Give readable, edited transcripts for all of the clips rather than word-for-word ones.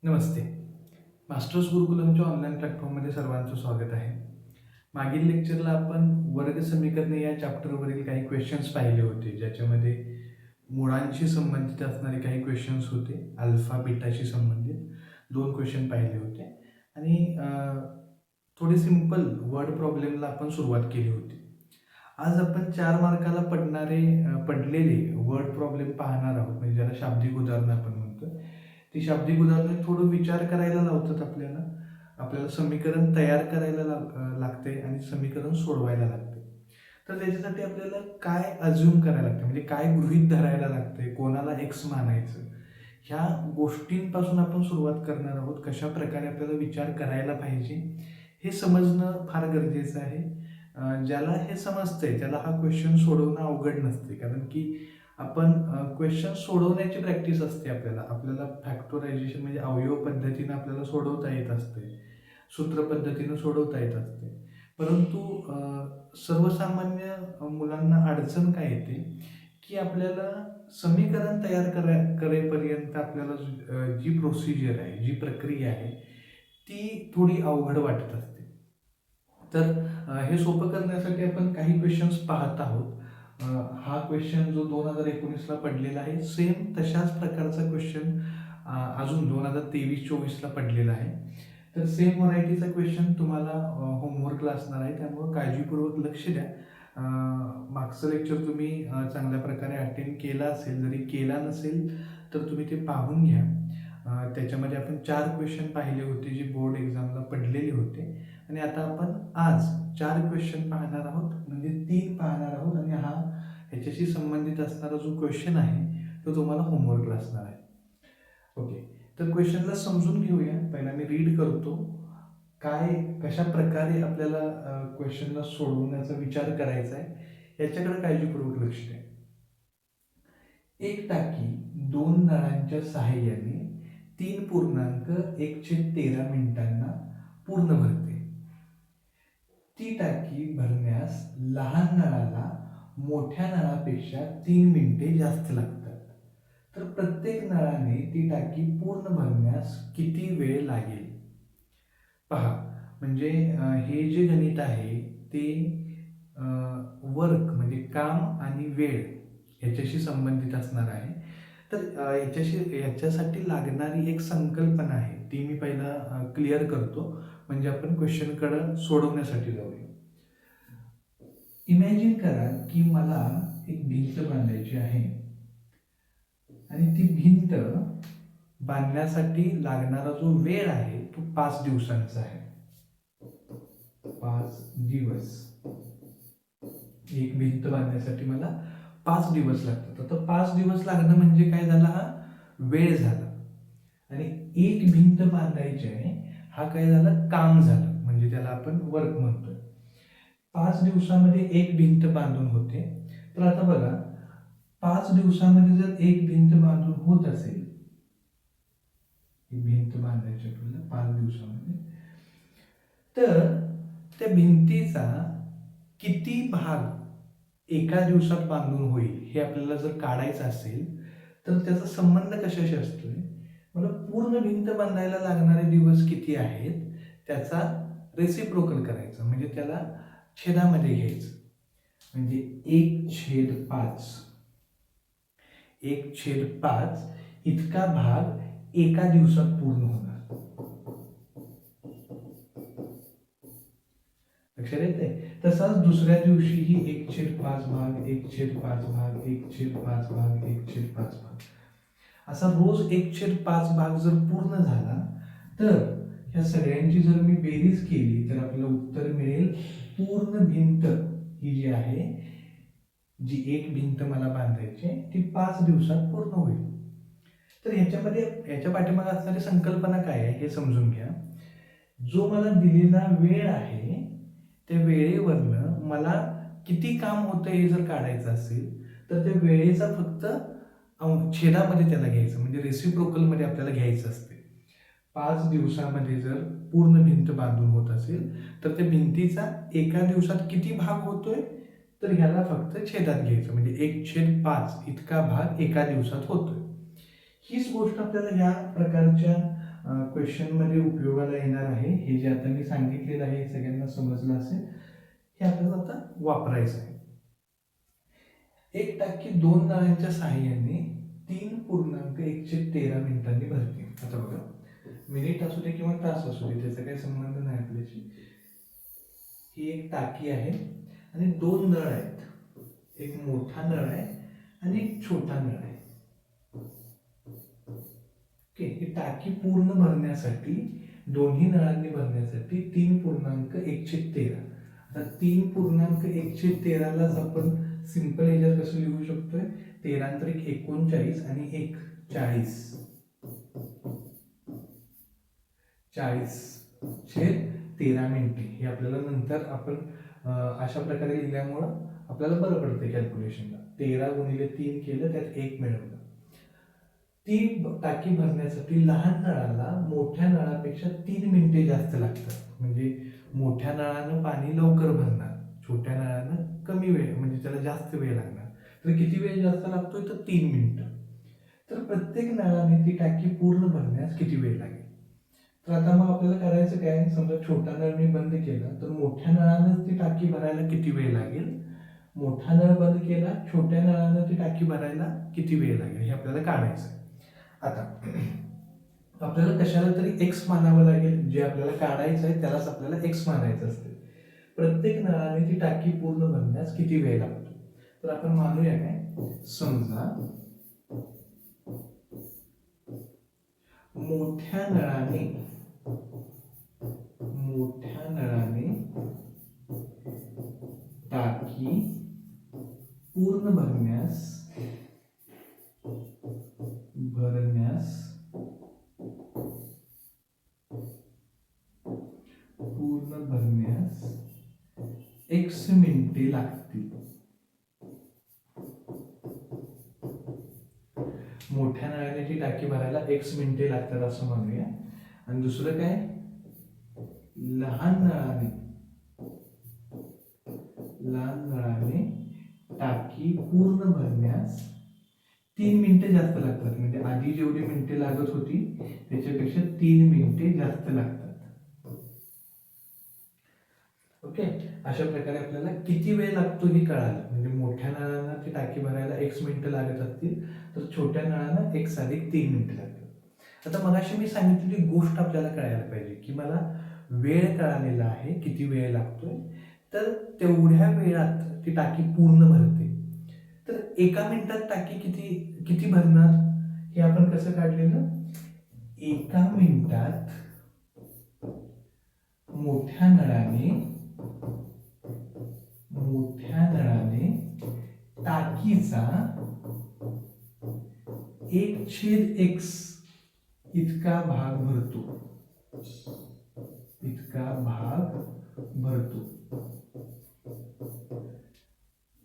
नमस्ते. Masters गुरुकुलमच्या online प्लॅटफॉर्ममध्ये सर्वांचं स्वागत आहे. मागील लेक्चरला आपण वर्ग समीकरणे या चॅप्टरवरील काही क्वेश्चन्स पाहिले होते, ज्याच्यामध्ये मुळांशी संबंधित असणारे काही क्वेश्चन्स होते. अल्फा बीटाशी संबंधित 2 क्वेश्चन पाहिले होते आणि थोडे सिंपल वर्ड प्रॉब्लेमला आपण सुरुवात केली होती. आज आपण 4 मार्काला पडलेले वर्ड प्रॉब्लेम पाहणार आहोत, म्हणजे ज्याला शाब्दिक उदाहरणं आपण म्हणतो. ती शाब्दिक उदाहरणे थोडं विचार करायला लावतात आपल्याला समीकरण तयार करायला लागते आणि समीकरण सोडवायला लागते. तर त्याच्यासाठी आपल्याला काय अज्युम करायला लागतं, म्हणजे काय गृहीत धरायला लागते, कोणाला एक्स मानायचं, ह्या गोष्टींपासून आपण सुरुवात करणार आहोत. कशा प्रकारे आपल्याला विचार करायला पाहिजे हे समजणं फार गरजेचं आहे. ज्याला हे समजतंय त्याला हा क्वेश्चन सोडवणं अवघड नसते, कारण की आपण क्वेश्चन सोडवण्याची प्रॅक्टिस असते. आपल्याला फॅक्टरायझेशन म्हणजे अवयव पद्धतीनं आपल्याला सोडवता येत असते, सूत्र पद्धतीनं सोडवता येत असते. परंतु सर्वसामान्य मुलांना अडचण काय येते की आपल्याला समीकरण तयार करेपर्यंत आपल्याला जी प्रोसिजर आहे, जी प्रक्रिया आहे, ती थोडी अवघड वाटत असते. तर हे सोपं करण्यासाठी आपण काही क्वेश्चन्स पाहत आहोत. हा क्वेश्चन जो 2019ला पडलेला आहे, सेम तशाच प्रकारचा क्वेश्चन अजून 2023-24ला पडलेला आहे. तर सेम व्हरायटीचा क्वेश्चन तुम्हाला होमवर्कला असणार आहे, त्यामुळं काळजीपूर्वक लक्ष द्या. मागचं लेक्चर तुम्ही चांगल्या प्रकारे अटेंड केला असेल, जरी केला नसेल तर तुम्ही ते पाहून घ्या. त्याच्यामध्ये आपण 4 क्वेश्चन पाहिले होते, जे बोर्ड एक्झामला पडलेले होते, आणि आता आपण आज 4 क्वेश्चन पाहणार आहोत, म्हणजे 3 पाहणार आहोत, आणि ह्याच्याशी संबंधित असणारा जो क्वेश्चन आहे तो तुम्हाला होमवर्कला असणार आहे. ओके, तर क्वेश्चनला समजून घेऊया. पहिला मी रीड करतो, कशा प्रकारे आपल्याला क्वेश्चनला सोडवण्याचा विचार करायचा आहे याच्याकडे काळजीपूर्वक लक्ष द्या. एक टाकी 2 नळांच्या सहाय्याने 3.1/13 मिनिटांना पूर्ण भरते. ती टाकी भरण्यास लहान नळाला मोठ्या नळापेक्षा 3 मिनिटे जास्त लागतात. तर प्रत्येक नळाने ती टाकी पूर्ण भरण्यास किती वेळ लागेल? पहा, म्हणजे हे जे गणित आहे ते वर्क म्हणजे काम आणि वेळ ह्याच्याशी संबंधित असणार आहे. तर याच्यासाठी लागणारी एक संकल्पना आहे, ती मी पहिला क्लिअर करतो, म्हणजे आपण क्वेश्चनकडे सोडवण्यासाठी जाऊया. इमॅजिन करा की मला एक भिंत बांधायची आहे आणि ती भिंत बांधण्यासाठी लागणारा जो वेळ आहे तो 5 दिवसांचा आहे. 5 दिवस. एक भिंत बांधण्यासाठी मला 5 दिवस लागतात. आता 5 दिवस लागणं म्हणजे काय झाला? हा वेळ झाला. आणि एक भिंत बांधायची आहे, हा काय झाला? काम झालं, म्हणजे त्याला आपण वर्क म्हणतोय. 5 दिवसामध्ये एक भिंत बांधून होते. तर आता बघा, 5 दिवसामध्ये जर एक भिंत बांधून होत असेल, भिंत बांधायची आपल्याला 5 दिवसामध्ये, तर त्या भिंतीचा किती भाग एका दिवसात बांधून होईल हे आपल्याला जर काढायचं असेल तर त्याचा संबंध कशाशी असतोय? मला पूर्ण भिंत बांधायला लागणारे दिवस किती आहेत त्याचा रेसिप्रोकल करायचं, म्हणजे त्याला छेदामध्ये घ्यायचं. म्हणजे 1/5 इतका भाग एका दिवसात पूर्ण होणार. लक्षात येते? तसाच दुसऱ्या दिवशीही 1/5 भाग, 1/5 भाग, 1/5 भाग, 1/5 भाग, असा रोज 1/5 भाग जर पूर्ण झाला तर ह्या सगळ्यांची जर मी बेरीज केली तर आपल्याला उत्तर मिळेल पूर्ण भिंत ही जी आहे, जी एक भिंत मला बांधायची ती 5 दिवसात पूर्ण होईल. तर ह्याच्या पाठीमागे असणारी संकल्पना काय आहे हे समजून घ्या. जो मला दिलेला वेळ आहे त्या वेळेवरनं मला किती काम होतं हे जर काढायचं असेल तर त्या वेळेचा फक्त छेदामध्ये त्याला घ्यायचं, म्हणजे रेसिप्रोकलमध्ये आपल्याला घ्यायचं असते. 5 दिवसामध्ये जर पूर्ण भिंत बांधून होत असेल तर त्या भिंतीचा एका दिवसात किती भाग होतोय, तर ह्याला फक्त छेदात घ्यायचं, म्हणजे 1/5 इतका भाग एका दिवसात होतोय. हीच गोष्ट आपल्याला ह्या प्रकारच्या क्वेश्चनमध्ये उपयोगाला येणार आहे. हे जे आता मी सांगितलेलं आहे हे सगळ्यांना समजलं असेल. हे आपल्याला आता वापरायचं आहे. एक टाकी 2 नळांच्या साहाय्याने 3.113 मिनिटांनी भरते. आता बघा, मिनिट असू दे किंवा तास असू दे त्याचा काही संबंध नाही आपल्याशी. ही एक टाकी आहे आणि 2 नळ आहेत. एक मोठा नळ आहे आणि एक छोटा नळ आहे. ओके, ही टाकी पूर्ण भरण्यासाठी दोन्ही नळांनी भरण्यासाठी 3.113. आता 3.113 लाच आपण सिंपल ह्याच्यात कसं लिहू शकतोय, 13×39 आणि 1 40. 40/13 मिनिटे. हे आपल्याला नंतर आपण अशा प्रकारे लिहिल्यामुळं आपल्याला बरं पडते कॅल्क्युलेशनला. 13 × 3 केलं, त्यात 1 मिळवलं. ती टाकी भरण्यासाठी लहान नळाला मोठ्या नळापेक्षा 3 मिनिटे जास्त लागतात. म्हणजे मोठ्या नळानं पाणी लवकर भरणार, छोट्या नळानं कमी वेळ, म्हणजे त्याला जास्त वेळ लागणार. तर किती वेळ जास्त लागतोय, तर 3 मिनिटं. तर प्रत्येक नळाने ती टाकी पूर्ण भरण्यास किती वेळ लागेल. तर आता मग आपल्याला करायचं काय, समजा छोटा नळ मी बंद केला तर मोठ्या नळानं ती टाकी भरायला किती वेळ लागेल. मोठा नळ बंद केला, छोट्या नळानं ती टाकी भरायला किती वेळ लागेल हे आपल्याला काढायचं आहे. आता आपल्याला कशाला तरी एक्स मानावं लागेल. जे आपल्याला काढायचं आहे त्यालाच आपल्याला एक्स मानायचं असते. प्रत्येक नळाने ती टाकी पूर्ण भरण्यास किती वेळ लागतो. तर आपण मानूया काय, समजा मोठ्या नळाने टाकी पूर्ण भरण्यास x मिनिटे लागतील. मोठ्या नळाने ती टाकी भरायला x मिनिटे लागतात असं म्हणूया. आणि दुसरं काय, लहान नळाने टाकी पूर्ण भरण्यास 3 मिनिटे जास्त लागतात. म्हणजे आधी जेवढी मिनिटे लागत होती त्याच्यापेक्षा 3 मिनिटे जास्त लागतात. ओके, अशा प्रकारे आपल्याला किती वेळ लागतो हे कळालं. म्हणजे मोठ्या नळांना ती टाकी भरायला x मिनिटं लागत असतील तर छोट्या नळांना x + 3 मिनिटं लागतात. आता मगाशी मी सांगितलेली गोष्ट आपल्याला कळायला पाहिजे की मला वेळ कळालेला आहे, किती वेळ लागतोय. तर तेवढ्या वेळात ती टाकी पूर्ण भरते. तर एका मिनिटात टाकी किती भरणार हे आपण कसं काढलेलं. एका मिनिटात मोठ्या नळाने टाकीचा 1/x इतका भाग भरतो.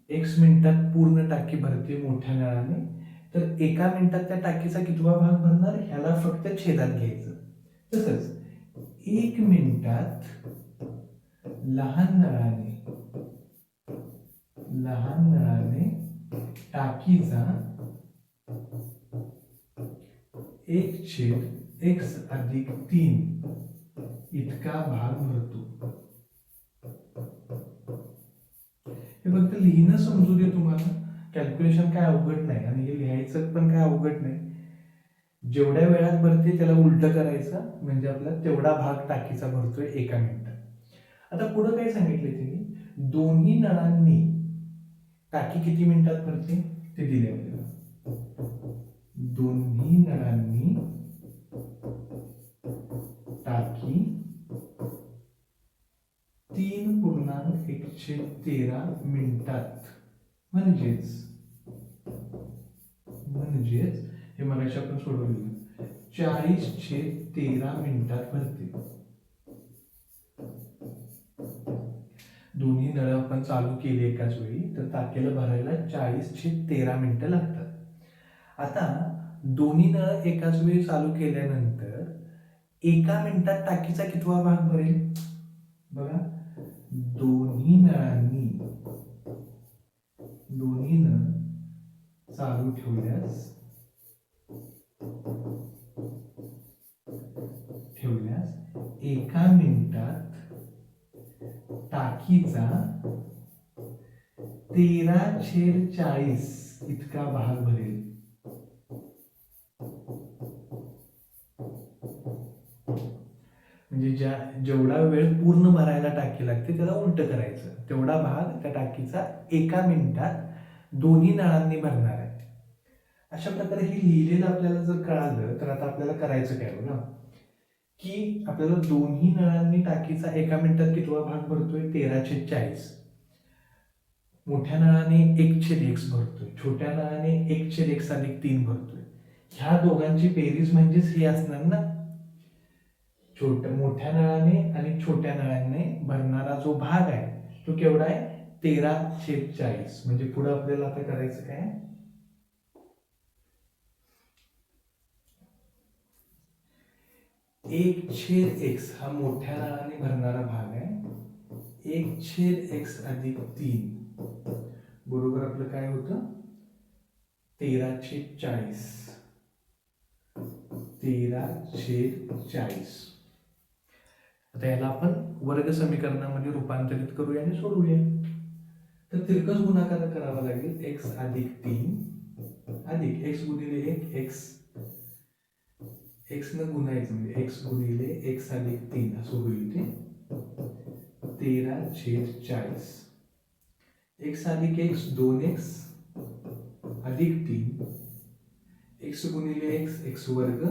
x मिनिटात पूर्ण टाकी भरते मोठ्या नळाने. तर एका मिनिटात त्या टाकीचा कितवा भाग भरणार ह्याला फक्त छेदात घ्यायचं. तसंच 1 मिनिटात लहान नळाने टाकीचा 1/x + 3 इतका भाग भरतो. हे फक्त लिहिणं समजू दे तुम्हाला. कॅल्क्युलेशन काय अवघड नाही आणि हे लिहायचं पण काय अवघड नाही. जेवढ्या वेळात भरते त्याला उलट करायचं, म्हणजे आपला तेवढा भाग टाकीचा भरतोय एका मिनिटात. आता पुढे काय सांगितले त्यांनी, दोन्ही नळांनी टाकी किती मिनिटात भरते ते दिले आपल्याला. दोन्ही नळांनी टाकी 3.113 मिनिटात म्हणजेच हे मगाशी आपण सोडवलेलं 40/13 मिनिटात भरते. दोन्ही नळ आपण चालू केली एकाच वेळी तर टाकीला भरायला 40/13 मिनिटं लागतात. आता दोन्ही नळ एकाच वेळी चालू केल्यानंतर एका मिनिटात टाकीचा कितवा भाग भरेल बघा. दोन्ही नळ चालू ठेवल्यास एका मिनिटात टाकीचा 13/40 इतका भाग भरेल. म्हणजे जेवढा वेळ पूर्ण भरायला टाकी लागते त्याला उलट करायचं, तेवढा भाग त्या टाकीचा एका मिनिटात दोन्ही नळांनी भरणार आहे. अशा प्रकारे हे लिहिलेलं आपल्याला जर कळालं तर आता आपल्याला करायचं काय बघा, की आपल्याला दोन्ही नळांनी टाकीचा एका मिनिटात कितवा भाग भरतोय, 13/40. मोठ्या नळाने 1/x भरतोय, छोट्या नळाने 1/x + 3 भरतोय. ह्या दोघांची बेरीज म्हणजेच हे असणार ना, मोठ्या नळाने आणि छोट्या नळाने भरणारा जो भाग आहे तो केवढा आहे, 13/40. म्हणजे पुढे आपल्याला आता करायचं काय, 1/x हा मोठ्या नळाने भरणारा भाग आहे, 1/x + 3 बरोबर आपलं काय होतं, 13/40. 13/40. आता याला आपण वर्ग समीकरणामध्ये रूपांतरित करूया आणि सोडवूया. तर तिरकस गुणाकार करावा लागेल, x + 3 अधिक x गुणिले 1 x न गुणायचं म्हणजे x गुणिले x + 3 असं होईल ते 13/40. x + x 2x अधिक 3 x गुणिले x x वर्ग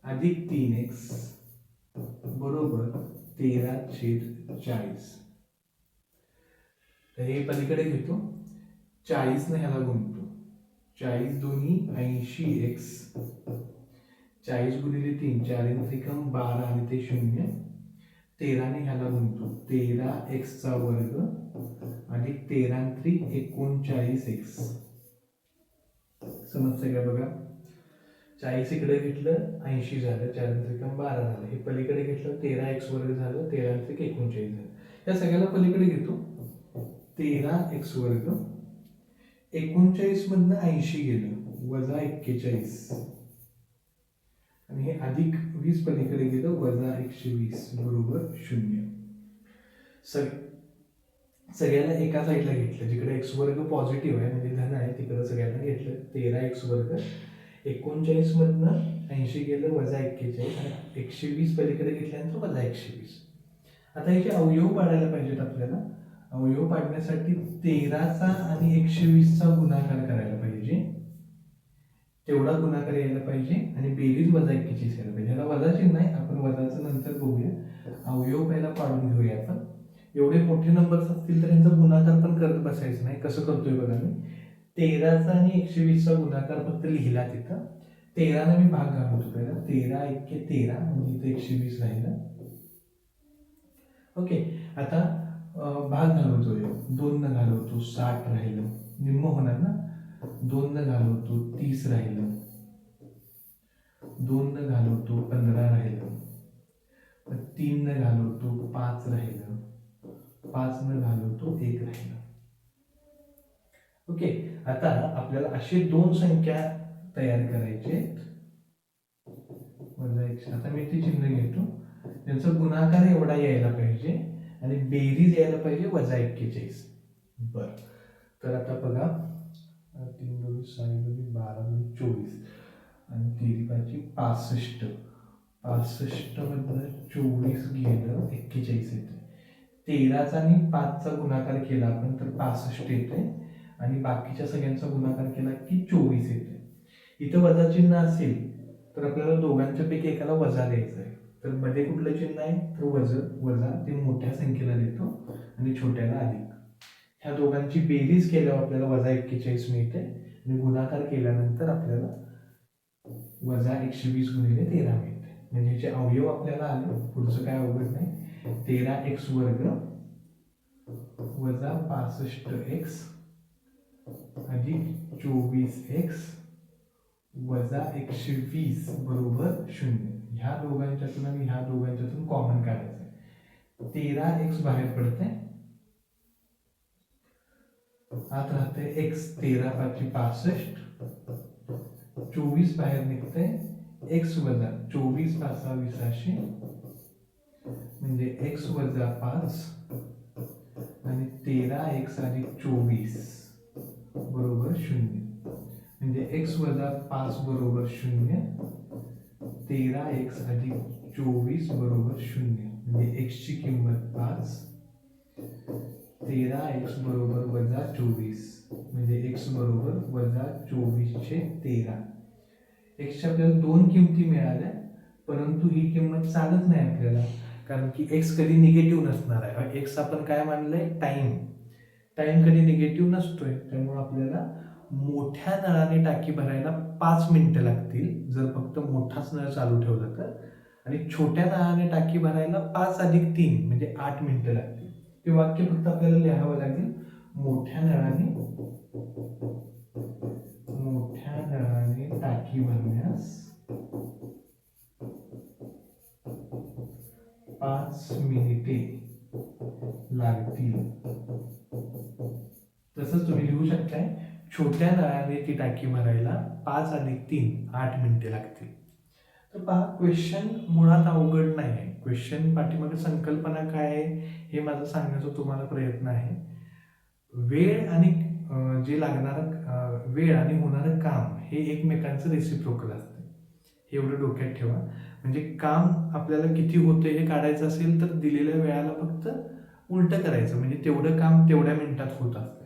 अधिक 3x बरोबर 13/40. तर हे पलीकडे घेतो, 40 ने ह्याला गुणतो, 40 दोन्ही 80x, 40 गुणिले 3 4 त्रिकम 12 आणि ते 0, 13 ने ह्याला गुणतो, 13x वर्ग अधिक 13 त्रिक 39x. समजतंय का बघा, 40 इकडे घेतलं 80 झालं, 4 त्रिकम 12 झालं, हे पलीकडे घेतलं 13x वर्ग झालं, 13 त्रिक 39 झालं. या सगळ्याला पलीकडे घेतो, 13x वर्ग 39 मधनं 80 गेलं वजा 41 आणि हे अधिक 20 पलीकडे गेलं वजा 120 बरोबर 0. सगळ्याला एका साईडला घेतलं, जिकडे x वर्ग पॉझिटिव्ह आहे म्हणजे धन आहे तिकडे सगळ्यांना घेतलं, 13x वर्ग 39 मधनं 80 गेलं वजा 41 आणि 120 पलीकडे घेतल्यानंतर वजा 120. आता याचे अवयव पाडायला पाहिजेत आपल्याला. अवयव पाडण्यासाठी 13चा आणि 120चा गुणाकार करायला पाहिजे, तेवढा गुणाकार यायला पाहिजे आणि बेरीज वजा 41 यायला पाहिजे. ह्याला वजा चिन्ह आहे, आपण वजाचं नंतर बघूया. अवयव पहिला पाडून घेऊया आपण. एवढे मोठे नंबर्स असतील तर यांचा गुणाकार पण करत बसायचं नाही. कसं करतोय बघा मी, 13चा आणि 120चा गुणाकार फक्त लिहिला तिथं, 13 मी भाग घालवतो पहिला, 13 × 13 म्हणजे इथे 120 राहिलं. ओके, आता भाग घालवतोय, 2 न घालवतो 60 राहिलं, निम्म होणार ना, 2 न घालवतो 30 राहिलं, 2 न घालवतो 15 राहिलं, 3 न घालवतो 5 राहिलं, 5 न घालवतो 1 राहिलं. ओके, आता आपल्याला असे दोन संख्या तयार करायचे. आता मी ते चिन्ह घेतो, त्यांचा गुणाकार एवढा यायला पाहिजे आणि बेरीज यायला पाहिजे वजा 41. बर, तर आता बघा, 3 2 6 2 12 2 24 आणि 3 5 65. 65 मधनं 24 गेलं 41 येते. 13चा आणि 5चा गुणाकार केला आपण तर 65 येते आणि बाकीच्या सगळ्यांचा गुणाकार केला की 24 येते. इथं वजा चिन्ह असेल तर आपल्याला दोघांच्या पैकी एकाला वजा द्यायचं आहे, तर मध्ये कुठलं चिन्ह आहे तर वजा ते मोठ्या संख्येला देतो आणि छोट्याला अधिक. ह्या दोघांची बेरीज केल्यावर आपल्याला वजा 41 मिळते आणि गुणाकार केल्यानंतर आपल्याला वजा 120 गुणिले 13 मिळते. म्हणजे ह्याचे अवयव आपल्याला आले, पुढचं काय अवघड नाही. 13x वर्ग वजा 65x अधिक 24x वजा 120 बरोबर 0. ह्या दोघांच्यातून आणि ह्या दोघांच्यातून कॉमन काढायचं आहे. 13x बाहेर पडते, आत राहते x, 13 5 65, 24 बाहेर निघते, x वजा 24 5 20 म्हणजे x वजा 5 आणि 13x अधिक 24 बरोबर 0. म्हणजे x वजा 5 बरोबर 0, 13x अधिक 24 बरोबर 0. म्हणजे x ची किंमत 5, 13x बरोबर वजा 24, म्हणजे x बरोबर वजा 24/13. x च्या आपल्याला दोन किमती मिळाल्या, परंतु ही किंमत चालत नाही आपल्याला, कारण की x कधी निगेटिव्ह नसणार आहे. x आपण काय मानलंय, टाइम. टाइम कधी निगेटिव्ह नसतोय, त्यामुळे आपल्याला मोठ्या नळाने टाकी भरायला 5 मिनिटं लागतील जर फक्त मोठाच नळ चालू ठेवला तर, आणि छोट्या नळाने टाकी भरायला 5 अधिक 3 म्हणजे 8 मिनिटं लागतील. ते वाक्य फक्त आपल्याला लिहावं लागेल, मोठ्या नळाने टाकी भरण्यास 5 मिनिटे लागतील. तसंच तुम्ही लिहू शकताय, छोट्या नळाने ती टाकी भरायला 5 अधिक 3 8 मिनिटे लागतील. तर पहा, क्वेश्चन मुळात अवघड नाही आहे. क्वेश्चन पाठीमागे संकल्पना काय आहे हे माझा सांगण्याचा तुम्हाला प्रयत्न आहे. वेळ आणि जे लागणारं वेळ आणि होणारं काम हे एकमेकांचं रेसिप्रोकल असतं, हे एवढं डोक्यात ठेवा. म्हणजे काम आपल्याला किती होतं हे काढायचं असेल तर दिलेल्या वेळाला फक्त उलटं करायचं, म्हणजे तेवढं काम तेवढ्या मिनिटात होत असतं.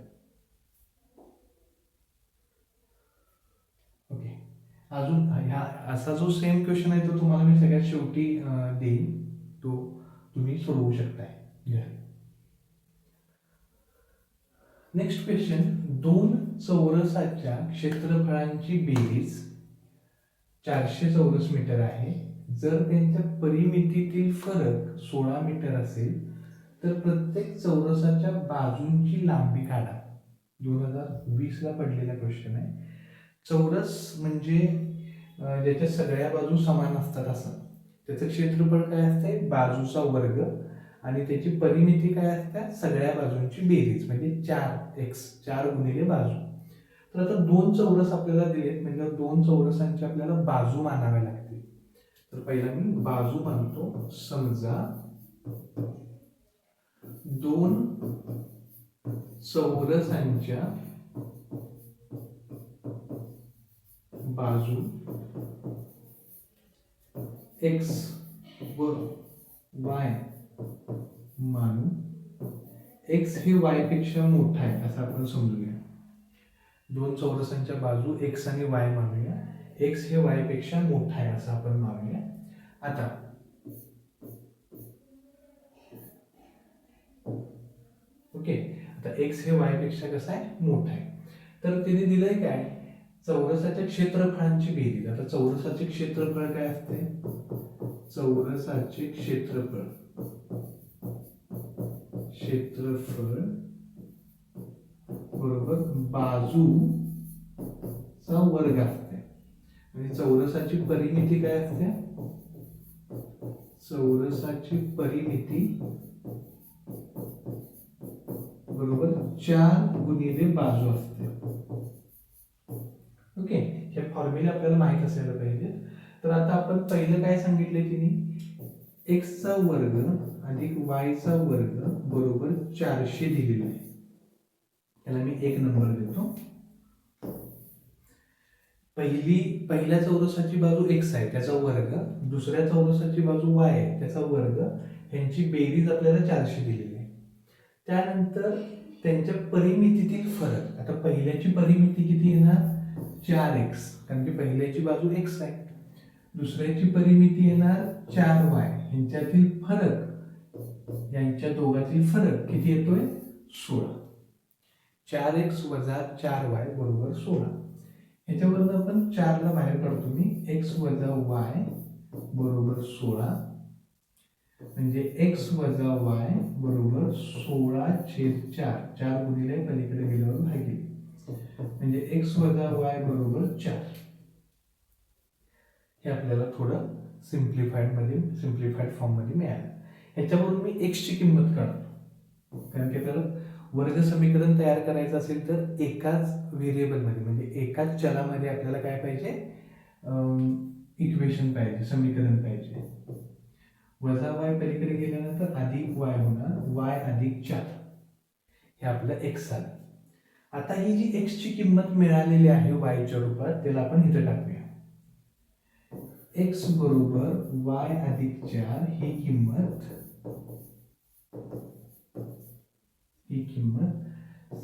ओके, अजून ह्या असा जो सेम क्वेश्चन आहे तो तुम्हाला मी सगळ्यात शेवटी देईन, तो तुम्ही सोडवू शकताय. नेक्स्ट क्वेश्चन, दोन चौरसाच्या क्षेत्रफळांची बेरीज 400 चौरस मीटर आहे. जर त्यांच्या परिमितीतील फरक 16 मीटर असेल तर प्रत्येक चौरसाच्या बाजूंची लांबी काढा. 2020 ला पडलेला क्वेश्चन आहे. चौरस म्हणजे ज्याच्या सगळ्या बाजू समान असतात असं, त्याचं क्षेत्रफळ काय असते, बाजूचा वर्ग, आणि त्याची परिमिती काय असते, सगळ्या बाजूंची बेरीज म्हणजे 4x, 4 गुणिले बाजू. तर आता दोन चौरस आपल्याला दिलेत, म्हणजे दोन चौरसांच्या आपल्याला बाजू मानाव्या लागतील. तर पहिला मी बाजू मानतो. समजा दोन चौरसांच्या बाजू x व y मानू. x हे y पेक्षा मोठा आहे असं आपण समजूया. दोन चौरसांच्या बाजू x आणि y मानूया. x हे y पेक्षा मोठा आहे असं आपण मानूया. आता ओके, आता x हे y पेक्षा कसं आहे, मोठा आहे. तर तिने दिलंय काय, चौरसाच्या क्षेत्रफळांची बेरीज. आता चौरसाचे क्षेत्रफळ काय असते, चौरसाचे क्षेत्रफळ बरोबर बाजूचा वर्ग असते. आणि चौरसाची परिमिती काय असते, चौरसाची परिमिती बरोबर 4 गुणिले बाजू असते. ओके, हे फॉर्म्युला आपल्याला माहित असायला पाहिजे. तर आता आपण पहिलं काय सांगितले तिने, x चा वर्ग अधिक y चा वर्ग बरोबर 400 दिलेला आहे. त्याला मी 1 नंबर देतो. पहिल्या चौरसाची बाजू x आहे त्याचा वर्ग, दुसऱ्या चौरसाची बाजू y आहे त्याचा वर्ग, यांची बेरीज आपल्याला 400 दिलेली आहे. त्यानंतर त्यांच्या परिमितीतील फरक. आता पहिल्याची परिमिती किती येणार, 4x, कारण की पहिल्याची बाजू x आहे. दुसऱ्याची परिमिती येणार 4y. यांच्यातील फरक, यांच्या दोघातील फरक किती येतोय, 16. 4x वजा 4y बरोबर 16. ह्याच्यावरून आपण 4 ला बाहेर काढतो मी, x वजा y बरोबर 16, म्हणजे x वजा y बरोबर 16/4. 4 गुणिले पलीकडे गेल्यावर भागिले, म्हणजे x वजा y बरोबर 4. हे आपल्याला थोडं सिम्प्लिफाईड फॉर्म मध्ये मिळालं. ह्याच्यावरून मी x ची किंमत काढतो, कारण की आपल्याला वर्ग समीकरण तयार करायचं असेल तर एकाच व्हेरिएबल मध्ये, म्हणजे एकाच चलामध्ये आपल्याला काय पाहिजे, इक्वेशन पाहिजे, समीकरण पाहिजे. वजा वाय पलीकडे गेल्यानंतर अधिक वाय होणार, वाय अधिक 4 हे आपलं एक्स आलं. आता ही जी एक्स ची किंमत मिळालेली आहे वायच्या रूपात त्याला आपण इथं टाकूया. एक्स बरोबर वाय अधिक 4 ही किंमत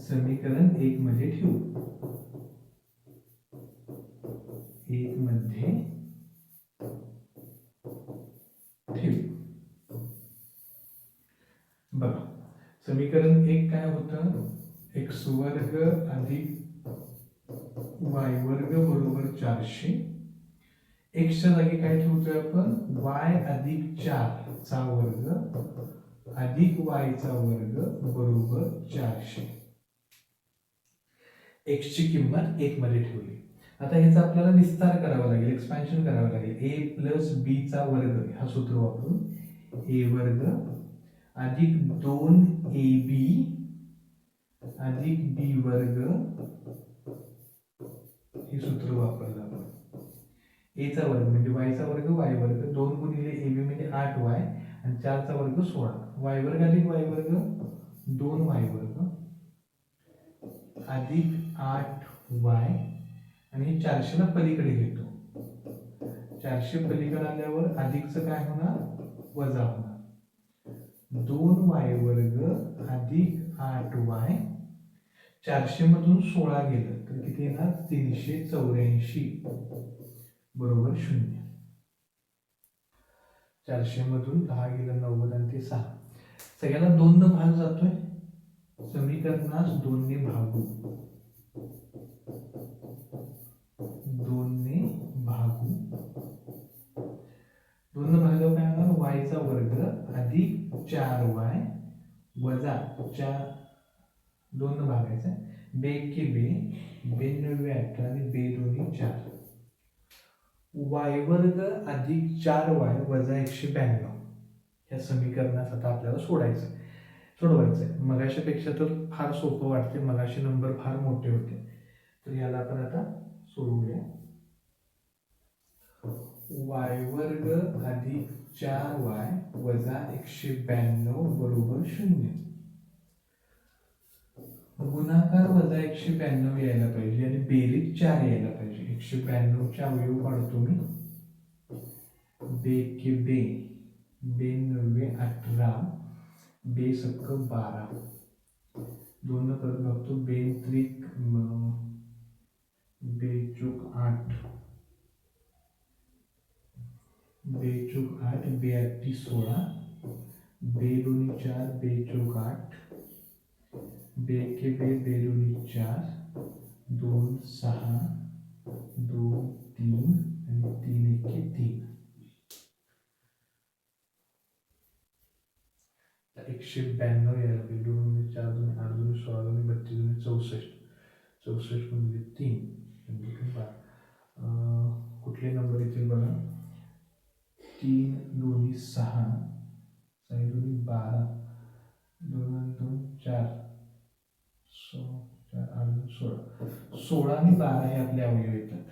समीकरण 1 मध्ये ठेवू. 1 मध्ये ठेवू. बघा समीकरण 1 काय होतं, एक्स वर्ग अधिक वाय वर्ग बरोबर 400. एक्सच्या जागी काय ठेवतोय आपण, वाय अधिक 4 चा वर्ग अधिक वाय चा वर्ग बरोबर 400. एक्स ची किंमत 1 मध्ये ठेवली. आता ह्याचा आपल्याला विस्तार करावा लागेल, एक्सपान्शन करावं लागेल. ए प्लस बी चा वर्ग हा सूत्र वापरून ए वर्ग अधिक 2ab अधिक बी वर्ग हे सूत्र वापरलं आपण. ए चा वर्ग म्हणजे वाय चा वर्ग वाय वर्ग, 2 गुणिले ए बी म्हणजे 8y आणि 4 चा वर्ग 16. वाय वर्ग अधिक वाय वर्ग 2y वर्ग अधिक 8y आणि 400 ला पलीकडे घेतो. 400 पलीकडे आल्यावर अधिकचं काय होणार, वजा होणार. 2y वर्ग अधिक 8y 400 मधून 16 गेलं तर किती येणार, 384 बरोबर 0. 400 मधून 10 गेलं 90 आणि ते 6. सगळ्याला 2 न भाग जातोय, समीकरणास 2 ने भागू. 2 ने भागू. 2 न भागल्यावर काय होणार, वाय चा वर्ग अधिक 4y वजा 4, 2 न भागायचं, बे के बे 92 18 आणि बे दोन्ही 4. वाय वर्ग अधिक 4y वजा 192 या समीकरणास आता आपल्याला सोडवायचं. मगाशीपेक्षा तर फार सोपं वाटते, मगाशी नंबर फार मोठे होते, तर याला आपण आता सोडवूया. वाय वर्ग अधिक 4y वजा 192 बरोबर 0. गुणाकार वजा 192 यायला पाहिजे आणि बेरीज 4 यायला पाहिजे. 192 चे अवयव काढतो मी. बे के बे 92 18 बे सक्क 12, 2 न परत बघतो, बे त्रिक बेचूक 8 बेचूक 8 बे 8 16 बे दोन्ही 4 बेचूक 8 बे के बे बे दोन्ही 4 2 6 2 3 आणि 3 एके 3. 192 यायला पाहिजे. 2 म्हणजे 4 2 8 2 16 2 32 64 64 म्हणजे 3. कुठले नंबर येतील बघा, 3 दोन्ही 6 6 दोन्ही 12 2 2 4 4 8 16 16 आणि 12 हे आपले अवयव येतात.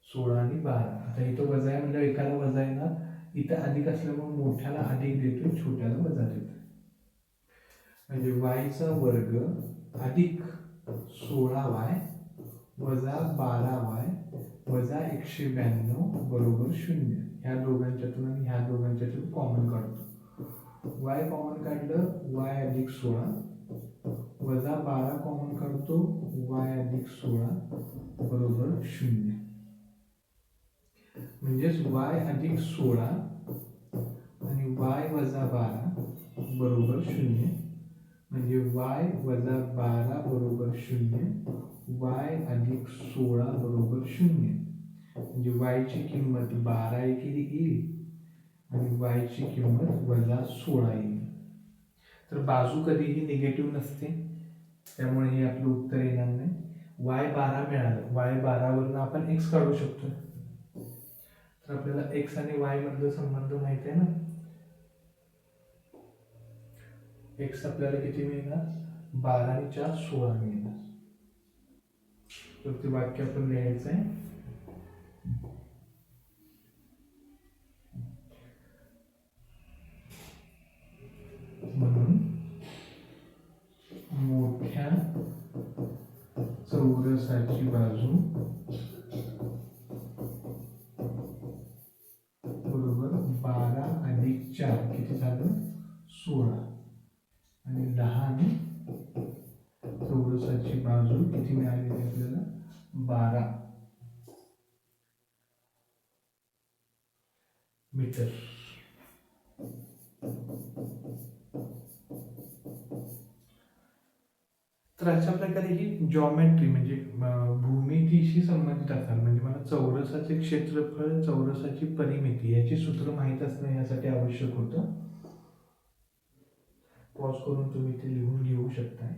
16 आणि 12. आता इथं वजा आहे म्हणजे एकाला वजा येणार, इथं अधिक असल्यामुळे मोठ्याला अधिक देतो, छोट्याला वजा देतो. म्हणजे वायचा वर्ग अधिक 16y वजा 12y वजा 192 बरोबर 0. ह्या दोघांच्यातून आणि ह्या दोघांच्यातून कॉमन काढतो. y कॉमन काढलं, y अधिक 16 वजा 12 कॉमन काढतो, y अधिक 16 बरोबर 0. म्हणजेच y अधिक 16 आणि y वजा 12 बरोबर 0. म्हणजे y वजा 12 बरोबर 0, y अधिक 16 बरोबर 0. म्हणजे y ची किंमत 12 एकेरी येईल आणि y ची किंमत वजा 16 येईल. तर बाजू कधीही निगेटिव्ह नसते, त्यामुळे हे आपलं उत्तर येणार नाही. y 12 मिळालं, y 12 वरून आपण x काढू शकतो. तर आपल्याला x आणि y मधला संबंध माहिती आहे ना. x आपल्याला किती मिळणार, 12 आणि 4 16 मिळणार. तर ते वाक्य आपण लिहायचं आहे. चौरसाची बाजू बरोबर 12 अधिक 4 किती झालं 16 आणि 10 ने चौरसाची बाजू किती मिळालेली आपल्याला 12 मीटर. तर अशा प्रकारे ही जॉमेट्री म्हणजे भूमितीशी संबंधित असणार. म्हणजे मला चौरसाचे क्षेत्रफळ चौरसाची परिमिती याची सूत्र माहीत असणं यासाठी आवश्यक होतं. पॉज करून तुम्ही ते लिहून घेऊ शकताय.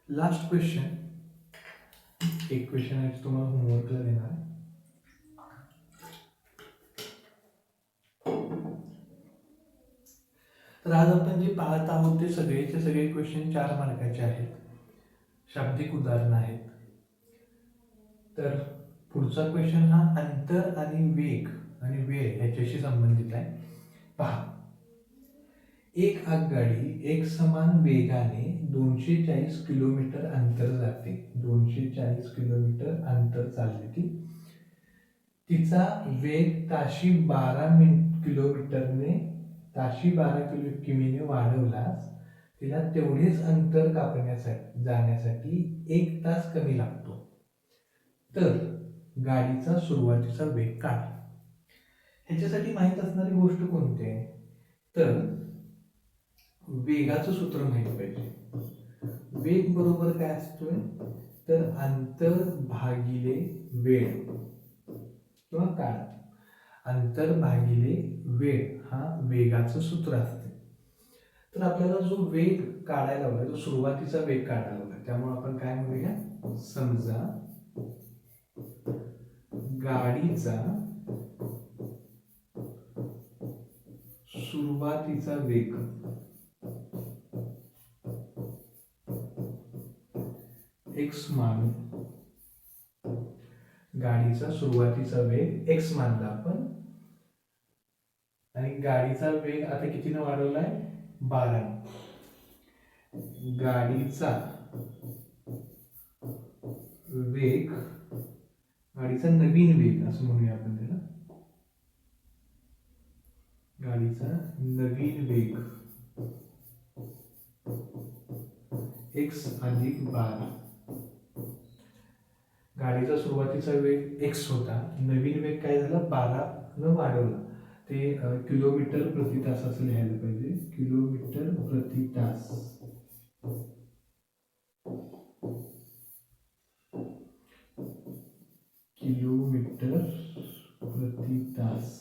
लास्ट क्वेश्चन, एक क्वेश्चन आहे तुम्हाला होमवर्कला देणार आहे. तर आज आपण जे पाहत आहोत ते सगळेचे सगळे क्वेश्चन 4 मार्काचे आहेत, शाब्दिक उदाहरणं आहेत. तर पुढचा क्वेश्चन हा अंतर आणि वेग आणि वेळ याच्याशी संबंधित आहे. पहा, एक आगगाडी एक समान वेगाने 240 किलोमीटर अंतर जाते. 240 किलोमीटर अंतर चालली ती. तिचा वेग ताशी 12 किलोमीटरने ताशी 12 किमीने वाढवल्यास तिला तेवढेच अंतर कापण्यासाठी जाण्यासाठी 1 तास कमी लागतो. तर गाडीचा सुरुवातीचा वेग काढ. ह्याच्यासाठी माहीत असणारी गोष्ट कोणती आहे? तर वेगाचं सूत्र माहीत पाहिजे. वेग बरोबर काय असतोय? तर अंतर भागिले वेळ किंवा काळ. अंतर भागिले वेळ हा वेगाचं सूत्र असते. तर आपल्याला जो वेग काढायला हवा, जो सुरुवातीचा वेग काढायला हवा, त्यामुळे आपण काय म्हणूया, समजा गाडीचा सुरुवातीचा वेग x मानू. गाडीचा सुरुवातीचा वेग x मानला आपण आणि गाडीचा वेग आता कितीने वाढवलाय 12. गाडीचा वेग, गाडीचा नवीन वेग असं म्हणूया आपण त्याला, गाडीचा नवीन वेग x अधिक 12. गाडीचा सुरुवातीचा वेग x होता, नवीन वेग काय झाला 12 न वाढवला. ते किलोमीटर प्रति तास असं लिहायला पाहिजे. किलोमीटर प्रति तास. किलोमीटर प्रति तास.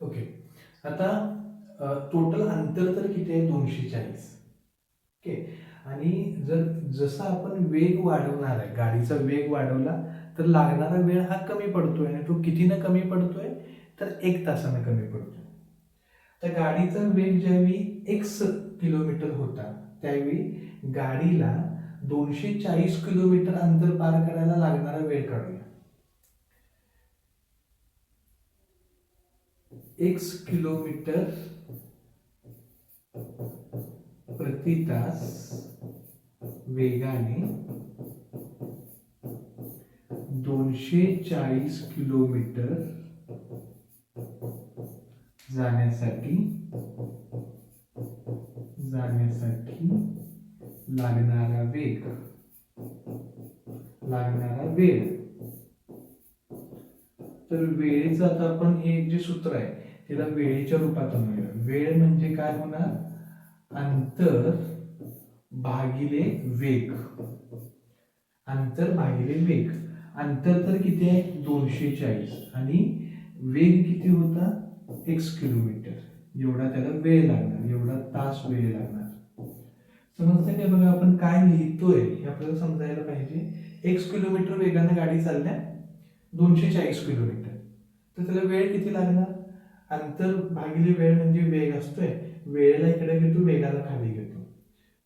ओके, आता टोटल अंतर तर किती आहे 240. ओके, आणि जसं आपण वेग वाढवणार आहे, गाडीचा वेग वाढवला तर लागणारा वेळ हा कमी पडतोय. आणि तो कितीनं कमी पडतोय तर 1 तासानं कमी पडतोय. तर गाडीचा वेग ज्यावेळी x किलोमीटर होता त्यावेळी गाडीला 240 किलोमीटर अंतर पार करायला लागणारा वेळ काढूया. x किलोमीटर प्रति तास वेगाने 240 किलोमीटर जाण्यासाठी लागणारा वेग, लागणारा वेळ. तर वेळेचं आता आपण हे जे सूत्र आहे त्याला वेळेच्या रूपात आणूया. वेळ म्हणजे काय होणार, अंतर भागिले वेग. अंतर भागिले वेग. अंतर तर किती आहे 240 आणि वेग किती होता x किलोमीटर. एवढा त्याला वेळ लागणार, एवढा तास वेळ लागणार. समजतंय का? बघा आपण काय लिहितोय हे आपल्याला समजायला पाहिजे. x किलोमीटर वेगाने गाडी चालल्या 240 किलोमीटर, तर त्याला वेळ किती लागणार. अंतर भागिले वेळ म्हणजे वेग असतोय, वेळेला इकडे घेतो, वेगाला खाली घेतो,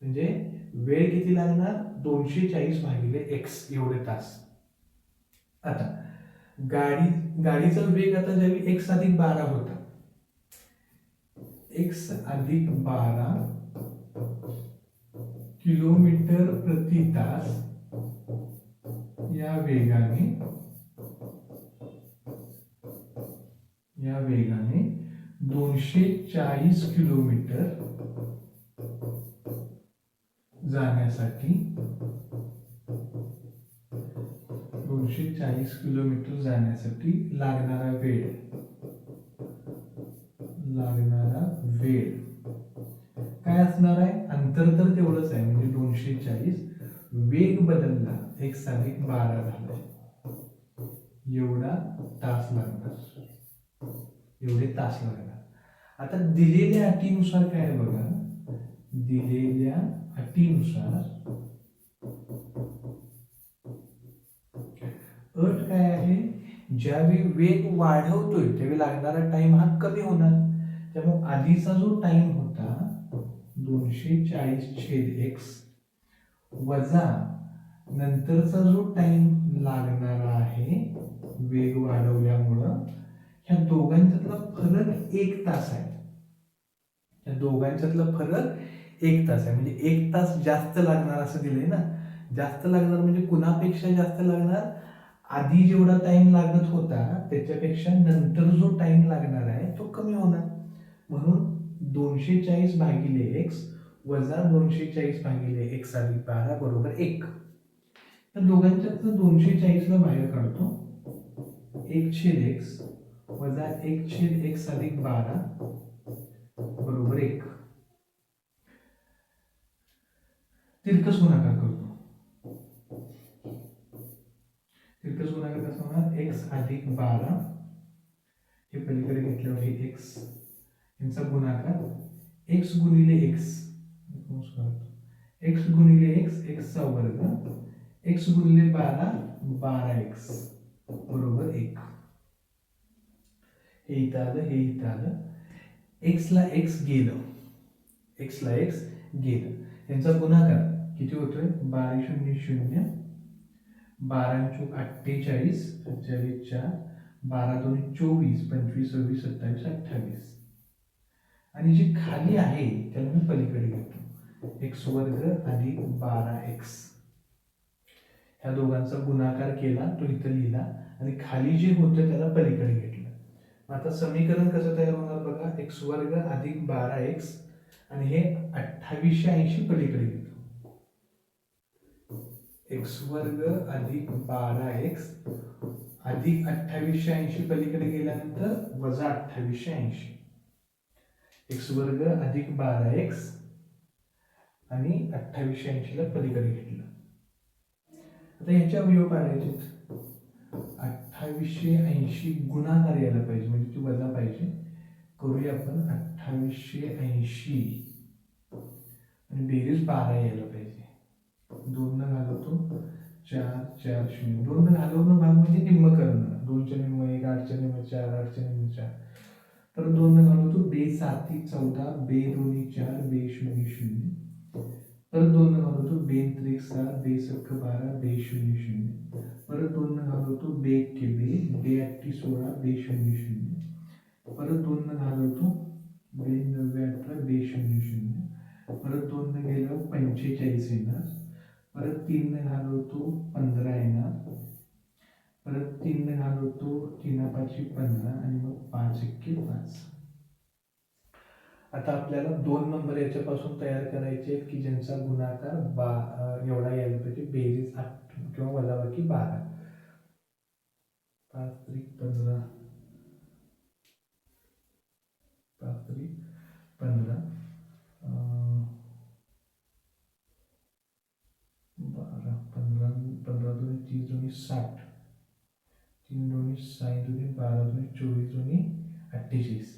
म्हणजे वेळ किती लागणार 240 भागिले x एवढे तास. आता गाडीचा वेग आता ज्यावेळी x अधिक 12 होता एक्स अधिक 12 किलोमीटर प्रति तास या वेगाने 240 किलोमीटर जाण्यासाठी 240 किलोमीटर जाण्यासाठी लागणारा वेळ काय असणार आहे? अंतर तर तेवढंच आहे, म्हणजे 240. वेग बदलला, एक्स अधिक 12 झाला, एवढे तास लागणार. आता दिलेल्या अटीनुसार काय आहे बघा, दिलेल्या अटीनुसार अट काय आहे, ज्यावेळी वेग वाढवतोय त्यावेळी लागणारा टाइम हा कमी होणार. त्यामुळे आधीचा जो टाइम होता 240/x वजा नंतरचा जो टाइम लागणारा आहे वेग वाढवल्यामुळं, ह्या दोघांच्यातला फरक 1 तास आहे. या दोघांच्यातला फरक 1 तास आहे, म्हणजे 1 तास जास्त लागणार असं दिलंय ना. जास्त लागणार म्हणजे कुणापेक्षा जास्त लागणार? आधी जेवढा टाइम लागत होता त्याच्यापेक्षा नंतर जो टाइम लागणार आहे तो कमी होणार. म्हणून 240/x वजा 240/x अधिक 12 बरोबर 1. तर दोघांच्यातलं 240ला बाहेर काढतो. 1/x वजा 1/x अधिक 12 बरोबर 1. तिरकस गुणाकार करतो. तिरकस गुणाकार कसा होणार? x अधिक 12 हे पलीकडे घेतल्यावर हे x, यांचा गुणाकार x गुणिले x, x गुणिले x, x चा वर्ग, x गुणिले 12 12x बरोबर 1. हे इथं आलं, हे इथं आलं. x ला x गेलं, यांचा गुणाकार किती होतोय? 12 0 0, 12 चोक 48, 48 4, 12 2 24, 25 26 27 28. आणि जी खाली आहे त्याला मी पलीकडे घेतो, x वर्ग अधिक 12x. ह्या दोघांचा गुणाकार केला, तो इथं लिहिला, आणि खाली जे होतं त्याला पलीकडे घेतलं. आता समीकरण कसं तयार होणार बघा, x वर्ग अधिक 12x आणि हे 2880 पलीकडे घेतो. x वर्ग अधिक 12x अधिक 2880 पलीकडे गेल्यानंतर वजा 2880. x वर्ग अधिक 12x आणि 2880 ला पलीकडे घेतलं. आता याचे अवयव काढायचे. 2880 गुणाकार यायला पाहिजे, म्हणजे ती वजा पाहिजे. करूया आपण 2880 आणि बेरीज 12 यायला पाहिजे. 2 न घालवतो 4 4 0, 2 न घालवणं भाग म्हणजे निम्म करणं. 2 च्या निम्म 1, 8 च्या निम्म 4, 8 च्या निम्म 4. तर 2 न घालवतो बे 7 14, बे 2 4, बे 0 0. परत 2 न घालवतो बे 3 7, बे 7 12, बे 0 0. परत 2 न घालवतो बे 1 बे, बे 8 16, बे 0 0. परत 2 न घालवतो बे 9 18, बे 0 0. परत 2 न गेल्यावर 45 येणार. परत 3 न घालवतो 15 येणार. परत 3 न घालवतो 3 5 15 आणि मग 5 1 5. आता आपल्याला 2 नंबर याच्यापासून तयार करायचे आहेत की ज्यांचा गुणाकार एवढा यायला पाहिजे, बेरीज 8 किंवा वजाबाकी 12. 5 3 15, 5 3 15, 12 15 15 2 30 2 60, 3 2 6 2 12 2 24 2 48.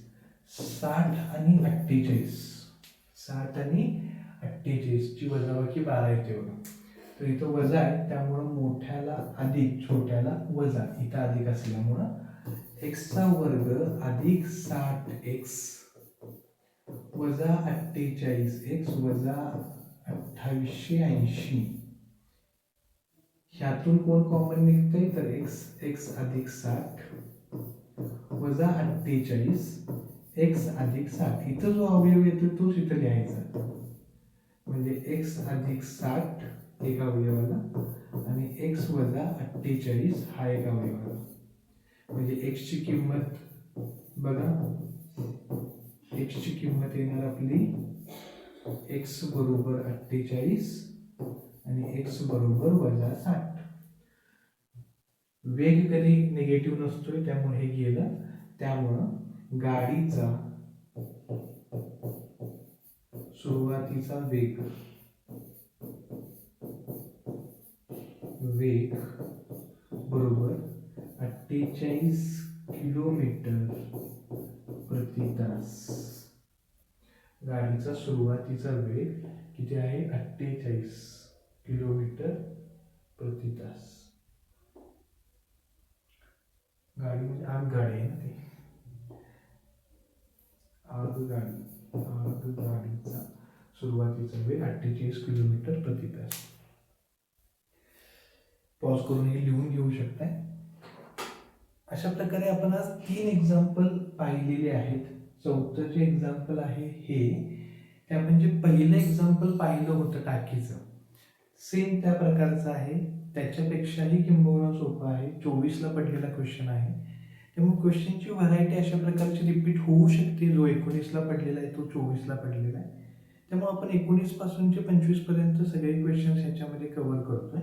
60 आणि 48, 60 आणि 48 ची वजाबाकी 12 येते बघा. तर इथं वजा आहे, त्यामुळं मोठ्याला अधिक छोट्याला वजा. इथं अधिक असल्यामुळं x चा वर्ग अधिक 60x वजा 48x वजा 2880. ह्यातून कोण कॉमन निघतंय? तर x अधिक 60 वजा 48 x अधिक 60. इथं जो अवयव येतो तोच इथं लिहायचा, म्हणजे x अधिक 60 एक अवयवाला आणि x वजा 48 हा एक अवयवाला. म्हणजे x ची किंमत बघा, x ची किंमत येणार आपली x बरोबर 48 आणि x बरोबर वजा 60. वेग कधी निगेटिव्ह नसतोय त्यामुळे हे गेलं. त्यामुळं गाडीचा सुरुवातीचा वेग बरोबर 48 किलोमीटर प्रति तास. गाडीचा सुरुवातीचा वेग किती आहे? 48 किलोमीटर प्रति तास. गाडी म्हणजे आगगाडी आहे ना ती, आगगाडीचा सुरुवातीचा वेग 48 किलोमीटर प्रति तास. पॉज करून हे लिहून घेऊ शकताय. अशा प्रकारे आपण आज 3 एक्झाम्पल पाहिलेले आहेत. चौथं जे एक्झाम्पल आहे हे आपण जे पहिलं एक्झाम्पल पाहिलं होतं टाकीचं, सेम त्या प्रकारचं आहे. त्याच्यापेक्षाही किंबहुना सोपं आहे. 24ला पडलेला क्वेश्चन आहे. त्यामुळे क्वेश्चनची व्हरायटी अशा प्रकारची रिपीट होऊ शकते. जो 19ला पडलेला आहे तो 24ला पडलेला आहे. त्यामुळे आपण 19 पासूनचे 25 पर्यंत सगळे क्वेश्चन ह्याच्यामध्ये कव्हर करतोय,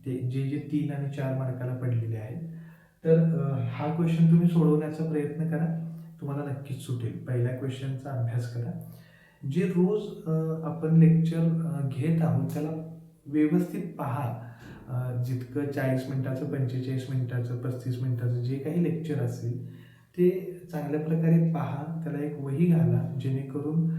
ते जे 3 आणि 4 मार्काला पडलेले आहेत. तर हा क्वेश्चन तुम्ही सोडवण्याचा प्रयत्न करा, तुम्हाला नक्कीच सुटेल. पहिल्या क्वेश्चनचा अभ्यास करा. जे रोज आपण लेक्चर घेत आहोत त्याला व्यवस्थित पहा. जितकं 40 मिनिटाचं, 45 मिनिटाचं, 35 मिनिटाचं जे काही लेक्चर असेल ते चांगल्या प्रकारे पहा. त्याला एक वही घाला, जेणेकरून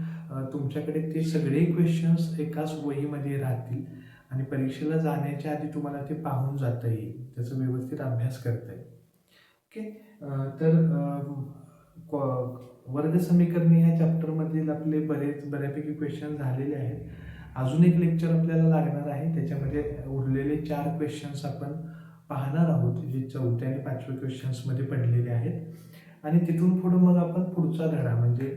तुमच्याकडे ते सगळे क्वेश्चन्स एकाच वहीमध्ये राहतील आणि परीक्षेला जाण्याच्या आधी तुम्हाला ते पाहून जाता येईल, त्याचा व्यवस्थित अभ्यास करता येईल. ओके. तर वर्गसमीकरणे ह्या चॅप्टरमधील आपले बऱ्यापैकी क्वेश्चन झालेले आहेत. अजून एक लेक्चर आपल्याला लागणार आहे, त्याच्यामध्ये उरलेले 4 क्वेश्चन्स आपण पाहणार आहोत, जे 4थ्या आणि 5व्या क्वेश्चन्समध्ये पडलेले आहेत. आणि तिथून पुढं मग आपण पुढचा धडा म्हणजे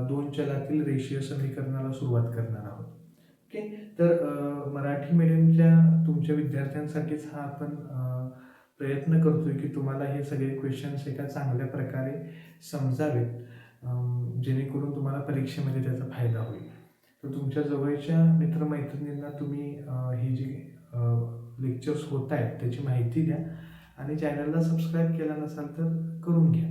2 चलातील रेषीय समीकरणाला सुरुवात करणार आहोत. ओके. तर मराठी मीडियमच्या तुमच्या विद्यार्थ्यांसाठीच हा आपण प्रयत्न करतोय की तुम्हाला हे सगळे क्वेश्चन्स एका चांगल्या प्रकारे समजावेत, जेणेकरून तुम्हाला परीक्षेमध्ये त्याचा फायदा होईल. तर तुमच्या जवळच्या मित्रमैत्रिणींना तुम्ही हे जे लेक्चर्स होत आहेत त्याची माहिती द्या आणि चॅनलला सबस्क्राईब केला नसाल तर करून घ्या.